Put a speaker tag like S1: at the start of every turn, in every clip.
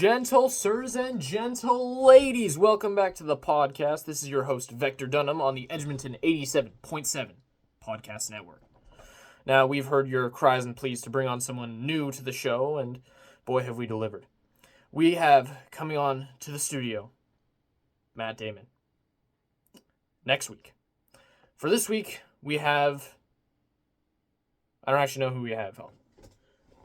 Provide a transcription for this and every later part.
S1: Gentle sirs and gentle ladies, welcome back to the podcast. This is your host, Vector Dunham, on the Edmonton 87.7 Podcast Network. Now, we've heard your cries and pleas to bring on someone new to the show, and boy, have we delivered. We have, coming on to the studio, Matt Damon. Next week. For this week, we have... I don't actually know who we have.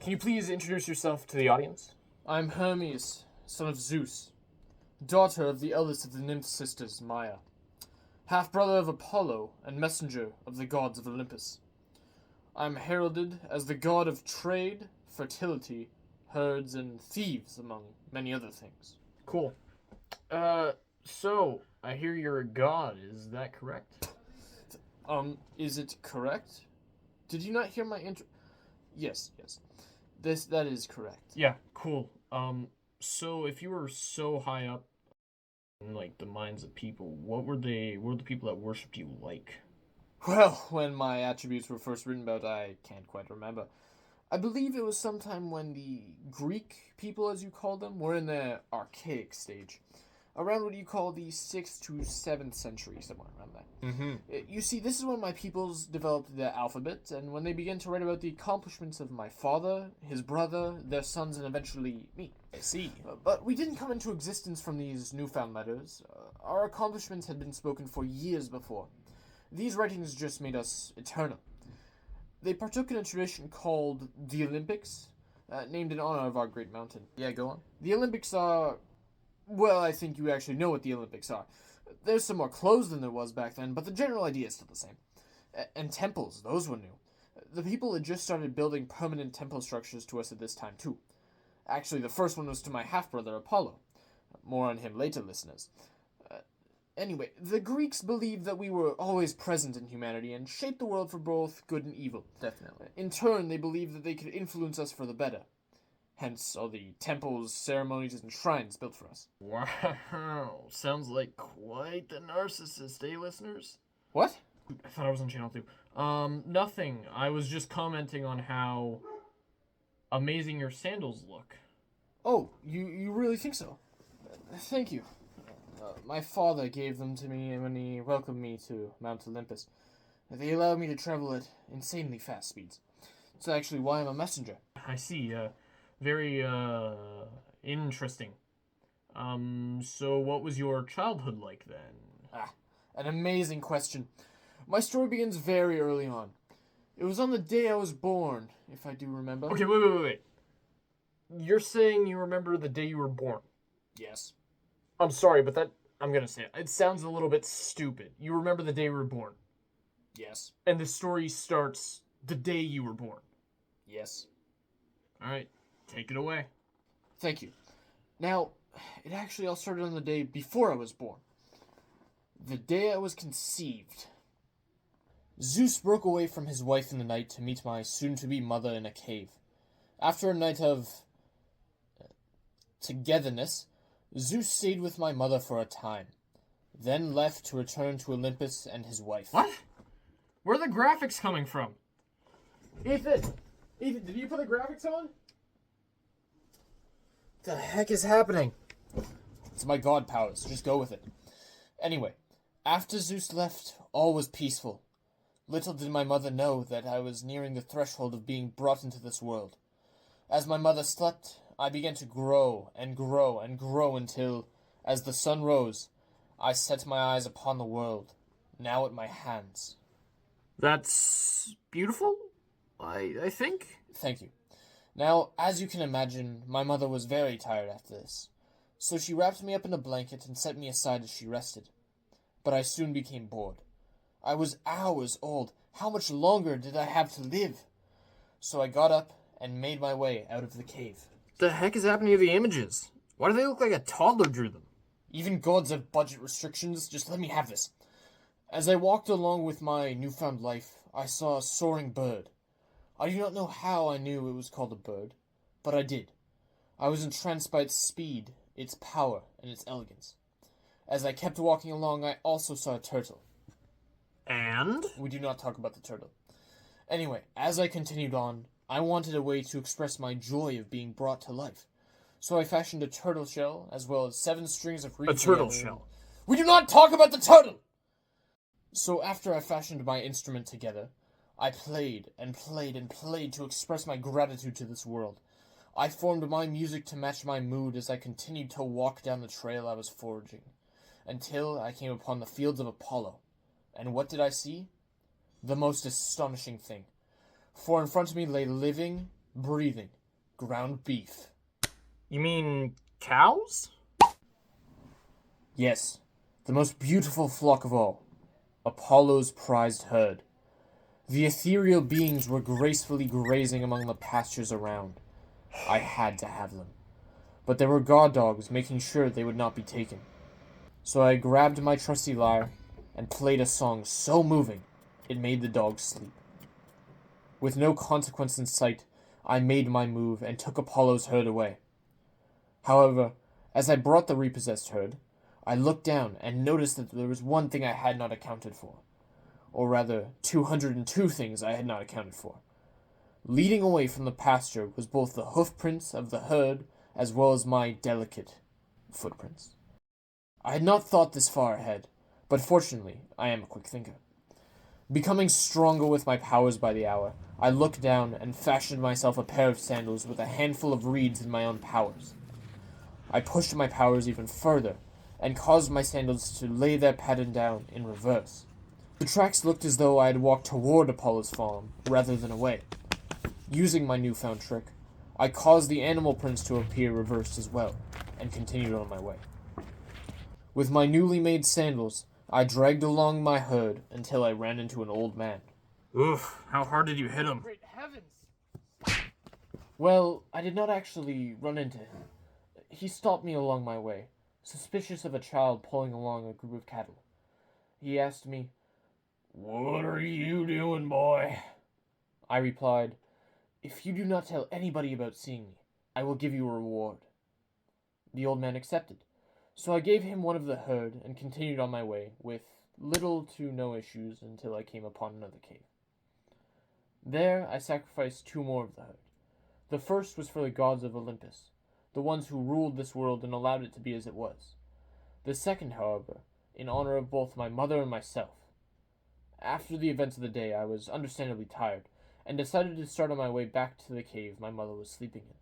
S1: Can you please introduce yourself to the audience?
S2: I'm Hermes, son of Zeus, daughter of the eldest of the nymph sisters, Maia, half-brother of Apollo and messenger of the gods of Olympus. I'm heralded as the god of trade, fertility, herds, and thieves, among many other things.
S1: Cool. So, I hear you're a god, is that correct?
S2: Is it correct? Did you not hear my intro? Yes. That is correct.
S1: Yeah, cool. So if you were so high up in, like, the minds of people, what were the people that worshipped you like?
S2: Well, when my attributes were first written about, I can't quite remember. I believe it was sometime when the Greek people, as you call them, were in the archaic stage. Around what you call the 6th to 7th century, somewhere around that. You see, this is when my peoples developed the alphabet, and when they began to write about the accomplishments of my father, his brother, their sons, and eventually me.
S1: I see.
S2: But we didn't come into existence from these newfound letters. Our accomplishments had been spoken for years before. These writings just made us eternal. They partook in a tradition called the Olympics, named in honor of our great mountain.
S1: Yeah, go on.
S2: The Olympics are... Well, I think you actually know what the Olympics are. There's some more clothes than there was back then, but the general idea is still the same. And temples, those were new. The people had just started building permanent temple structures to us at this time, too. Actually, the first one was to my half-brother, Apollo. More on him later, listeners. Anyway, the Greeks believed that we were always present in humanity and shaped the world for both good and evil.
S1: Definitely.
S2: In turn, they believed that they could influence us for the better. Hence all the temples, ceremonies, and shrines built for us.
S1: Wow. Sounds like quite the narcissist, eh, listeners?
S2: What?
S1: I thought I was on channel 2. Nothing. I was just commenting on how amazing your sandals look.
S2: Oh, you really think so? Thank you. My father gave them to me when he welcomed me to Mount Olympus. They allow me to travel at insanely fast speeds. It's actually why I'm a messenger.
S1: I see. Very, interesting. So what was your childhood like then?
S2: An amazing question. My story begins very early on. It was on the day I was born, if I do remember.
S1: Okay, wait. You're saying you remember the day you were born?
S2: Yes.
S1: I'm sorry, but I'm gonna say it sounds a little bit stupid. You remember the day you were born?
S2: Yes.
S1: And the story starts the day you were born?
S2: Yes.
S1: Alright, take it away.
S2: Thank you. Now, it actually all started on the day before I was born. The day I was conceived. Zeus broke away from his wife in the night to meet my soon-to-be mother in a cave. After a night of togetherness, Zeus stayed with my mother for a time, then left to return to Olympus and his wife.
S1: What? Where are the graphics coming from? Ethan, did you put the graphics on?
S2: The heck is happening? It's my god powers. Just go with it. Anyway, after Zeus left, all was peaceful. Little did my mother know that I was nearing the threshold of being brought into this world. As my mother slept, I began to grow and grow and grow until, as the sun rose, I set my eyes upon the world, now at my hands.
S1: That's beautiful, I think.
S2: Thank you. Now, as you can imagine, my mother was very tired after this, so she wrapped me up in a blanket and set me aside as she rested. But I soon became bored. I was hours old. How much longer did I have to live? So I got up and made my way out of the cave.
S1: The heck is happening to the images? Why do they look like a toddler drew them?
S2: Even gods have budget restrictions. Just let me have this. As I walked along with my newfound life, I saw a soaring bird. I do not know how I knew it was called a bird, but I did. I was entranced by its speed, its power, and its elegance. As I kept walking along, I also saw a turtle.
S1: And?
S2: We do not talk about the turtle. Anyway, as I continued on, I wanted a way to express my joy of being brought to life. So I fashioned a turtle shell, as well as 7 strings of
S1: A
S2: reeds
S1: turtle
S2: together.
S1: shell.
S2: We do not talk about the turtle! So after I fashioned my instrument together, I played and played and played to express my gratitude to this world. I formed my music to match my mood as I continued to walk down the trail I was forging, until I came upon the fields of Apollo. And what did I see? The most astonishing thing. For in front of me lay living, breathing, ground beef.
S1: You mean cows?
S2: Yes, the most beautiful flock of all. Apollo's prized herd. The ethereal beings were gracefully grazing among the pastures around. I had to have them. But there were guard dogs making sure they would not be taken. So I grabbed my trusty lyre and played a song so moving it made the dogs sleep. With no consequence in sight, I made my move and took Apollo's herd away. However, as I brought the repossessed herd, I looked down and noticed that there was one thing I had not accounted for. Or rather, 202 things I had not accounted for. Leading away from the pasture was both the hoof prints of the herd as well as my delicate footprints. I had not thought this far ahead, but fortunately, I am a quick thinker. Becoming stronger with my powers by the hour, I looked down and fashioned myself a pair of sandals with a handful of reeds in my own powers. I pushed my powers even further and caused my sandals to lay their pattern down in reverse. The tracks looked as though I had walked toward Apollo's farm rather than away. Using my newfound trick, I caused the animal prints to appear reversed as well, and continued on my way. With my newly made sandals, I dragged along my herd until I ran into an old man.
S1: Oof, how hard did you hit him?
S2: Great heavens! Well, I did not actually run into him. He stopped me along my way, suspicious of a child pulling along a group of cattle. He asked me, "What are you doing, boy?" I replied, "If you do not tell anybody about seeing me, I will give you a reward." The old man accepted, so I gave him one of the herd and continued on my way, with little to no issues until I came upon another cave. There I sacrificed 2 more of the herd. The first was for the gods of Olympus, the ones who ruled this world and allowed it to be as it was. The second, however, in honor of both my mother and myself. After the events of the day, I was understandably tired, and decided to start on my way back to the cave my mother was sleeping in.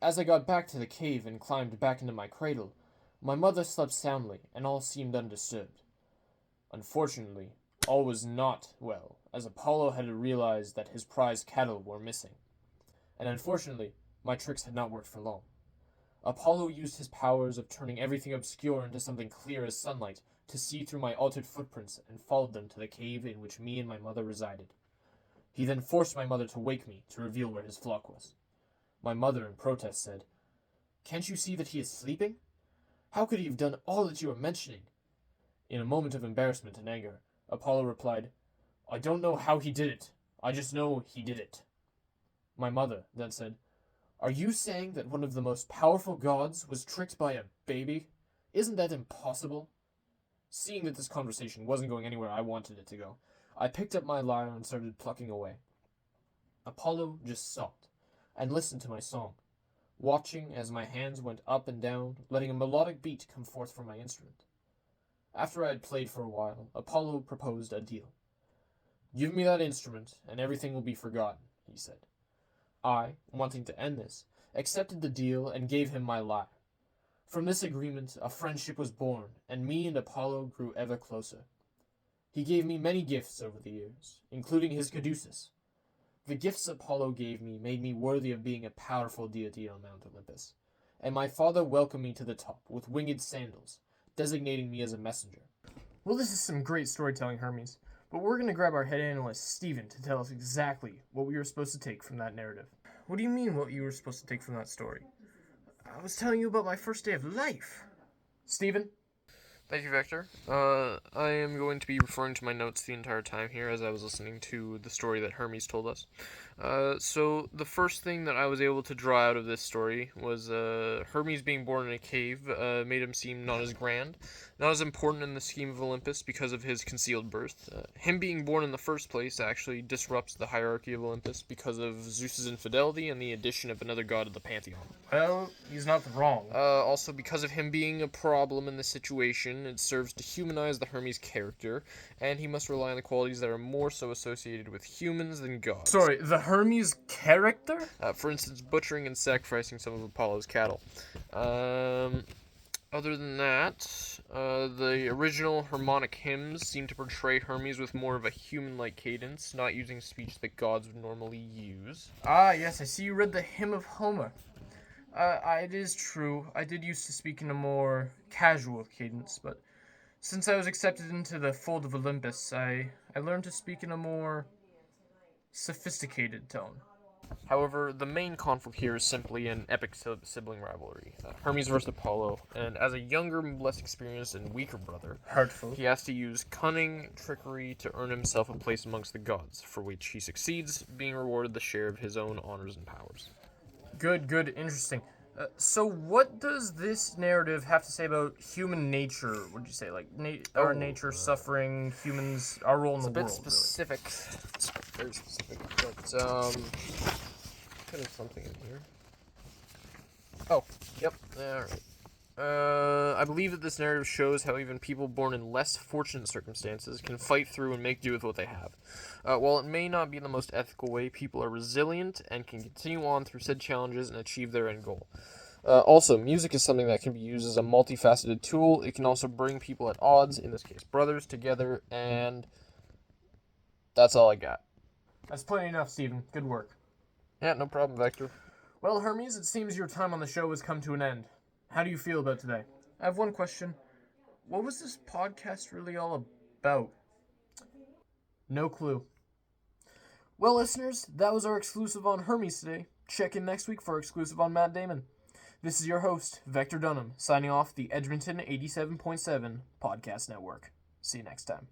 S2: As I got back to the cave and climbed back into my cradle, my mother slept soundly, and all seemed undisturbed. Unfortunately, all was not well, as Apollo had realized that his prized cattle were missing. And unfortunately, my tricks had not worked for long. Apollo used his powers of turning everything obscure into something clear as sunlight to see through my altered footprints and followed them to the cave in which me and my mother resided. He then forced my mother to wake me to reveal where his flock was. My mother, in protest, said, "Can't you see that he is sleeping? How could he have done all that you are mentioning?" In a moment of embarrassment and anger, Apollo replied, "I don't know how he did it. I just know he did it." My mother then said, "Are you saying that one of the most powerful gods was tricked by a baby? Isn't that impossible?" Seeing that this conversation wasn't going anywhere I wanted it to go, I picked up my lyre and started plucking away. Apollo just sobbed and listened to my song, watching as my hands went up and down, letting a melodic beat come forth from my instrument. After I had played for a while, Apollo proposed a deal. "Give me that instrument, and everything will be forgotten," he said. I, wanting to end this, accepted the deal and gave him my lyre. From this agreement, a friendship was born, and me and Apollo grew ever closer. He gave me many gifts over the years, including his caduceus. The gifts Apollo gave me made me worthy of being a powerful deity on Mount Olympus, and my father welcomed me to the top with winged sandals, designating me as a messenger.
S1: Well, this is some great storytelling, Hermes, but we're going to grab our head analyst, Steven, to tell us exactly what we were supposed to take from that narrative. What do you mean, what you were supposed to take from that story? I was telling you about my first day of life. Steven? Thank you, Vector. I am going to be referring to my notes the entire time here as I was listening to the story that Hermes told us. So the first thing that I was able to draw out of this story was Hermes being born in a cave made him seem not as grand, not as important in the scheme of Olympus because of his concealed birth. Him being born in the first place actually disrupts the hierarchy of Olympus because of Zeus's infidelity and the addition of another god to the pantheon.
S2: Well, he's not wrong.
S1: Also, because of him being a problem in this situation, it serves to humanize the Hermes character, and he must rely on the qualities that are more so associated with humans than gods.
S2: Sorry, the Hermes character?
S1: For instance, butchering and sacrificing some of Apollo's cattle. Other than that, the original harmonic hymns seem to portray Hermes with more of a human-like cadence, not using speech that gods would normally use.
S2: Ah, yes, I see you read the Hymn of Homer. It is true. I did used to speak in a more casual cadence, but since I was accepted into the fold of Olympus, I learned to speak in a more sophisticated tone.
S1: However, the main conflict here is simply an epic sibling rivalry. Hermes versus Apollo, and as a younger, less experienced, and weaker brother,
S2: Hurtful.
S1: he has to use cunning, trickery to earn himself a place amongst the gods, for which he succeeds, being rewarded the share of his own honors and powers.
S2: Good, interesting. So what does this narrative have to say about human nature, would you say? Like, our nature, suffering, humans, our role in the world?
S1: It's a bit specific. It's very specific, but, could have something in here. Oh, yep, alright. I believe that this narrative shows how even people born in less fortunate circumstances can fight through and make do with what they have. While it may not be the most ethical way, people are resilient and can continue on through said challenges and achieve their end goal. Also, music is something that can be used as a multifaceted tool. It can also bring people at odds, in this case brothers, together, and that's all I got.
S2: That's plenty enough, Stephen. Good work.
S1: Yeah, no problem, Vector.
S2: Well, Hermes, it seems your time on the show has come to an end. How do you feel about today? I have one question. What was this podcast really all about? No clue. Well, listeners, that was our exclusive on Hermes today. Check in next week for our exclusive on Matt Damon. This is your host, Vector Dunham, signing off the Edmonton 87.7 Podcast Network. See you next time.